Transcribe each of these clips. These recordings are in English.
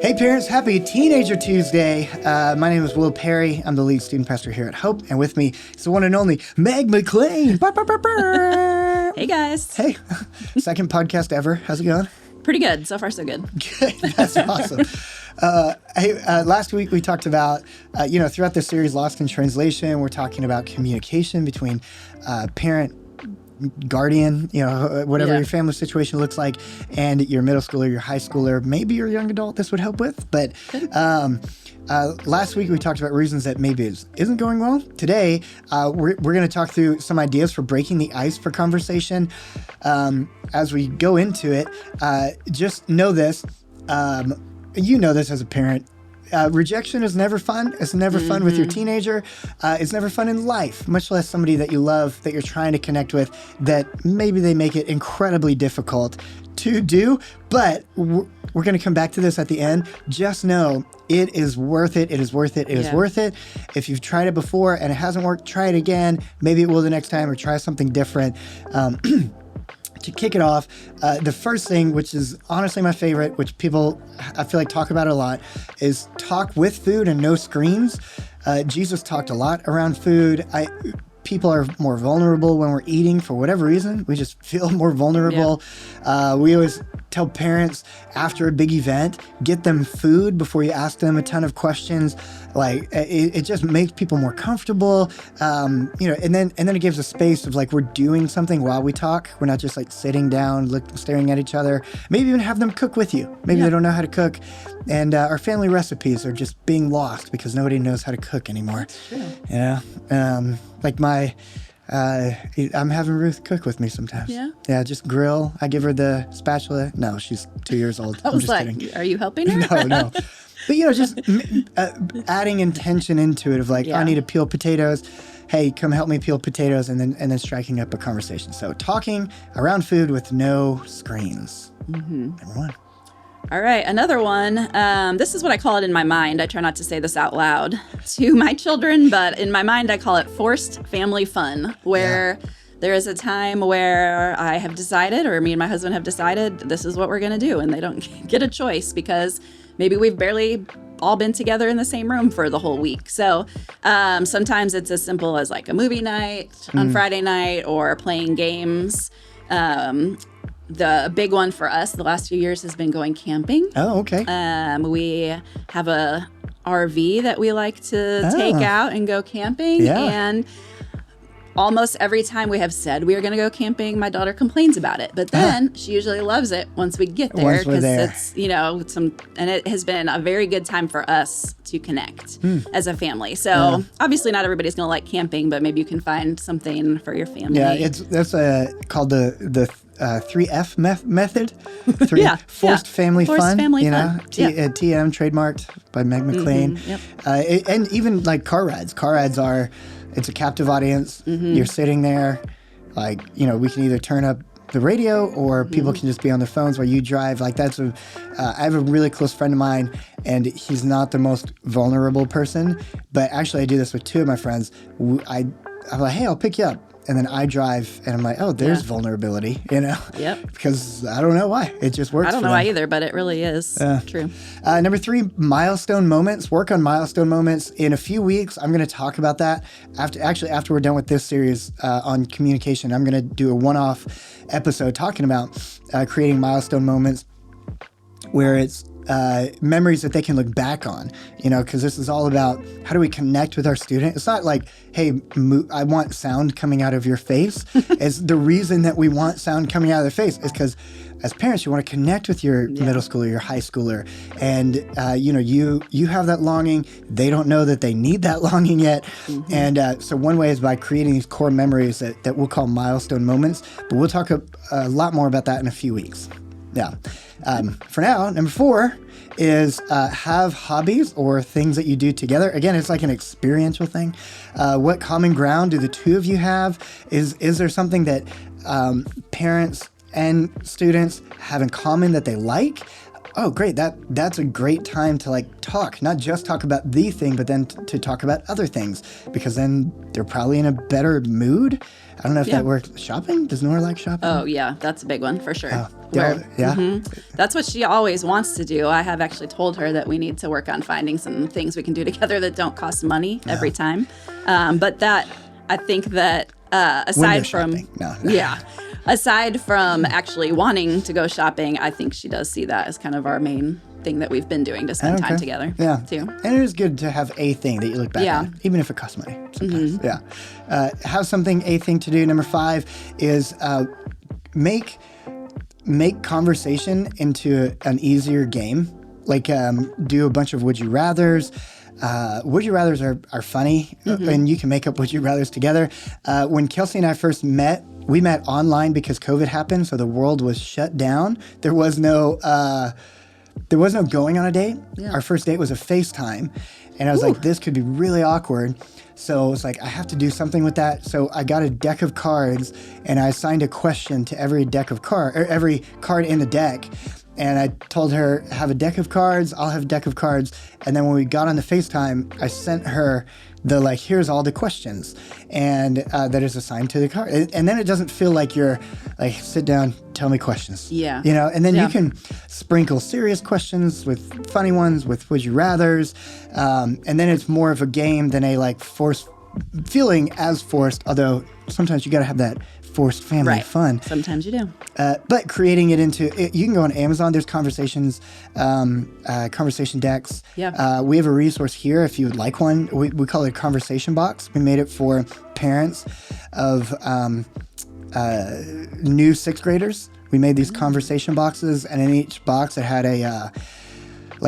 Hey parents, happy Teenager Tuesday. My name is Will Perry. I'm the lead student pastor here at Hope, and with me is the one and only Meg McClain. Hey guys. Hey, second podcast ever. How's it going? Pretty good. So far, so good. Good. That's awesome. Last week we talked about, throughout this series, Lost in Translation, we're talking about communication between parent, guardian, whatever your family situation looks like, and your middle schooler, your high schooler, maybe your young adult this would help with. But last week we talked about reasons that maybe it isn't going well. Today, we're going to talk through some ideas for breaking the ice for conversation. As we go into it, just know this, you know this as a parent. Rejection is never fun. It's never fun with your teenager. It's never fun in life, much less somebody that you love, that you're trying to connect with, that maybe they make it incredibly difficult to do. But we're going to come back to this at the end. Just know it is worth it. It is worth it. It is worth it. If you've tried it before and it hasn't worked, try it again. Maybe it will the next time, or try something different. To kick it off, the first thing, which is honestly my favorite, which people, I feel like, talk about a lot, is talk with food and no screens. Jesus talked a lot around food. People are more vulnerable when we're eating for whatever reason. We just feel more vulnerable. Yeah. We always tell parents after a big event, get them food before you ask them a ton of questions. Like it just makes people more comfortable. And then it gives a space of like we're doing something while we talk. We're not just like sitting down, staring at each other. Maybe even have them cook with you. Maybe they don't know how to cook. And our family recipes are just being lost because nobody knows how to cook anymore. That's true. I'm having Ruth cook with me sometimes. Yeah, just grill. I give her the spatula. No, she's 2 years old. I was kidding. Are you helping her? No. But, just adding intention into it of like, I need to peel potatoes. Hey, come help me peel potatoes, and then striking up a conversation. So talking around food with no screens. Number one. All right, another one. This is what I call it in my mind. I try not to say this out loud to my children, but in my mind, I call it forced family fun, where there is a time where I have decided, or me and my husband have decided, this is what we're going to do, and they don't get a choice because maybe we've barely all been together in the same room for the whole week. So sometimes it's as simple as like a movie night on Friday night, or playing games. The big one for us the last few years has been going camping. Oh, okay. We have a RV that we like to take out and go camping. Yeah. And almost every time we have said we are going to go camping, my daughter complains about it. But then she usually loves it once we get there, because it's, and it has been a very good time for us to connect as a family. So obviously not everybody's going to like camping, but maybe you can find something for your family. Yeah, that's called the 3F method. Forced family fun. Forced family fun. TM, trademarked by Meg McClain. And even like car rides. Car rides it's a captive audience. You're sitting there, like, we can either turn up the radio, or people can just be on their phones while you drive. Like I have a really close friend of mine, and he's not the most vulnerable person, but actually I do this with two of my friends. I'm like, hey, I'll pick you up. And then I drive, and I'm like, oh, there's vulnerability, Yep. Because I don't know why. It just works. I don't know why either, but it really is true. Number 3, milestone moments. Work on milestone moments. In a few weeks, I'm going to talk about that. After we're done with this series on communication, I'm going to do a one-off episode talking about creating milestone moments where it's memories that they can look back on, because this is all about how do we connect with our student. It's not like, hey, I want sound coming out of your face. It's the reason that we want sound coming out of their face is because as parents, you want to connect with your middle schooler, your high schooler, and you have that longing. They don't know that they need that longing yet. And so one way is by creating these core memories that we'll call milestone moments, but we'll talk a lot more about that in a few weeks. Yeah. For now, number 4 is have hobbies or things that you do together. Again, it's like an experiential thing. What common ground do the two of you have? Is there something that parents and students have in common that they like? Oh, great. That's a great time to like talk, not just talk about the thing, but then to talk about other things, because then they're probably in a better mood. I don't know if that works. Shopping? Does Nora like shopping? Oh, yeah. That's a big one for sure. Oh, yeah. That's what she always wants to do. I have actually told her that we need to work on finding some things we can do together that don't cost money every time. But that, I think that aside from... No. Yeah. Aside from actually wanting to go shopping, I think she does see that as kind of our main thing that we've been doing to spend time together. Yeah. Too. And it is good to have a thing that you look back on, even if it costs money sometimes. Yeah. Have something, a thing to do. Number 5 is make conversation into an easier game. Like do a bunch of would you rathers. Would you rathers are funny, and you can make up would you rathers together. When Kelsey and I first met, we met online because COVID happened, so the world was shut down. There was no going on a date. Yeah. Our first date was a FaceTime, and I was like, this could be really awkward. So it's like, I have to do something with that. So I got a deck of cards, and I assigned a question to every every card in the deck. And I told her, have a deck of cards, I'll have a deck of cards. And then when we got on the FaceTime, I sent her here's all the questions. And that is assigned to the card. And then it doesn't feel like you're like, sit down, tell me questions. Yeah. And then you can sprinkle serious questions with funny ones, with would you rathers. And then it's more of a game than a forced feeling as forced, although sometimes you got to have that forced family fun. Sometimes you do. But creating it into, you can go on Amazon, there's conversation decks. Yeah. We have a resource here if you would like one. We call it a conversation box. We made it for parents of new 6th graders. We made these conversation boxes, and in each box it had it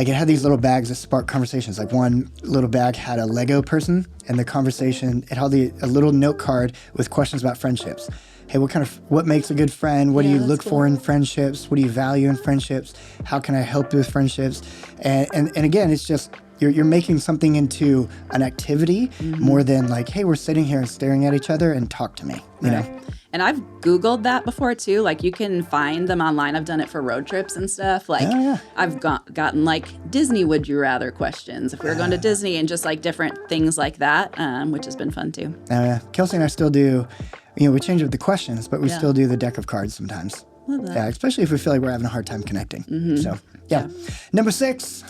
had these little bags that spark conversations. Like one little bag had a Lego person, and the conversation, it held a little note card with questions about friendships. Hey, what makes a good friend? What do you look for in friendships? What do you value in friendships? How can I help you with friendships? And again, it's just, you're making something into an activity more than like, hey, we're sitting here and staring at each other and talk to me, you know? And I've Googled that before too. Like you can find them online. I've done it for road trips and stuff. Like I've gotten like Disney would you rather questions if we were going to Disney, and just like different things like that, which has been fun too. Kelsey and I still do, we change up the questions, but we still do the deck of cards sometimes. Love that. Yeah, especially if we feel like we're having a hard time connecting. So, Number 6.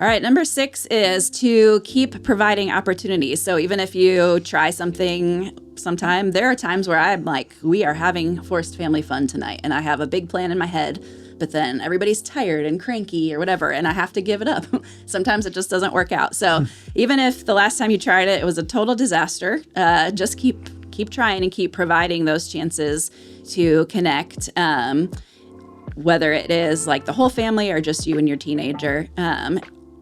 All right, number 6 is to keep providing opportunities. So even if you try something sometime, there are times where I'm like, we are having forced family fun tonight, and I have a big plan in my head, but then everybody's tired and cranky or whatever, and I have to give it up. Sometimes it just doesn't work out. So even if the last time you tried it, it was a total disaster, just keep trying and keep providing those chances to connect, whether it is like the whole family or just you and your teenager.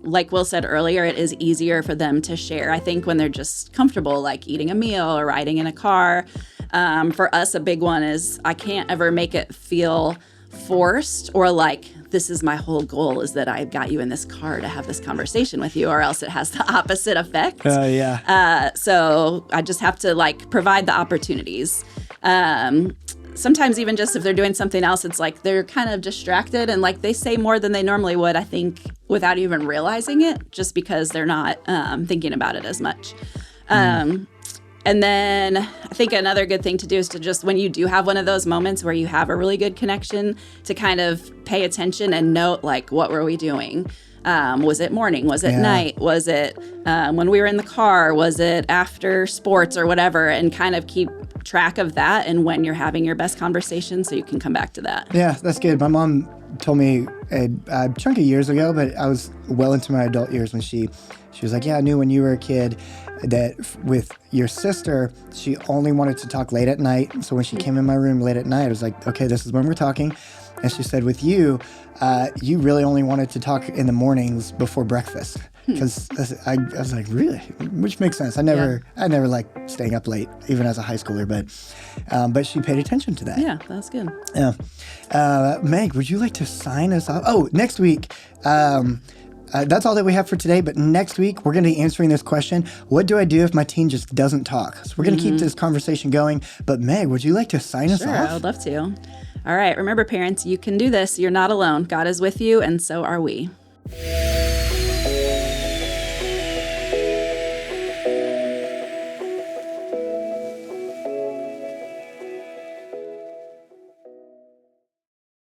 Like Will said earlier, it is easier for them to share, I think, when they're just comfortable, like eating a meal or riding in a car. For us, a big one is I can't ever make it feel forced or like this is my whole goal is that I got you in this car to have this conversation with you, or else it has the opposite effect. So I just have to like provide the opportunities. Sometimes even just if they're doing something else, it's like they're kind of distracted and like they say more than they normally would, I think, without even realizing it, just because they're not thinking about it as much. And then I think another good thing to do is to just, when you do have one of those moments where you have a really good connection, to kind of pay attention and note, like, what were we doing? Was it morning? Was it night? Was it when we were in the car? Was it after sports or whatever? And kind of keep track of that and when you're having your best conversation so you can come back to that. Yeah, that's good. My mom told me a chunk of years ago, but I was well into my adult years when she was like, yeah, I knew when you were a kid that with your sister, she only wanted to talk late at night. So when she came in my room late at night, I was like, okay, this is when we're talking. And she said, with you, you really only wanted to talk in the mornings before breakfast. Because I was like, really? Which makes sense. I never liked staying up late, even as a high schooler, but she paid attention to that. Yeah, that's good. Yeah. Meg, would you like to sign us off? Oh, next week, that's all that we have for today, but next week we're going to be answering this question: what do I do if my teen just doesn't talk? So we're going to keep this conversation going, but Meg, would you like to sign us off? Sure, I would love to. All right, remember parents, you can do this. You're not alone. God is with you, and so are we.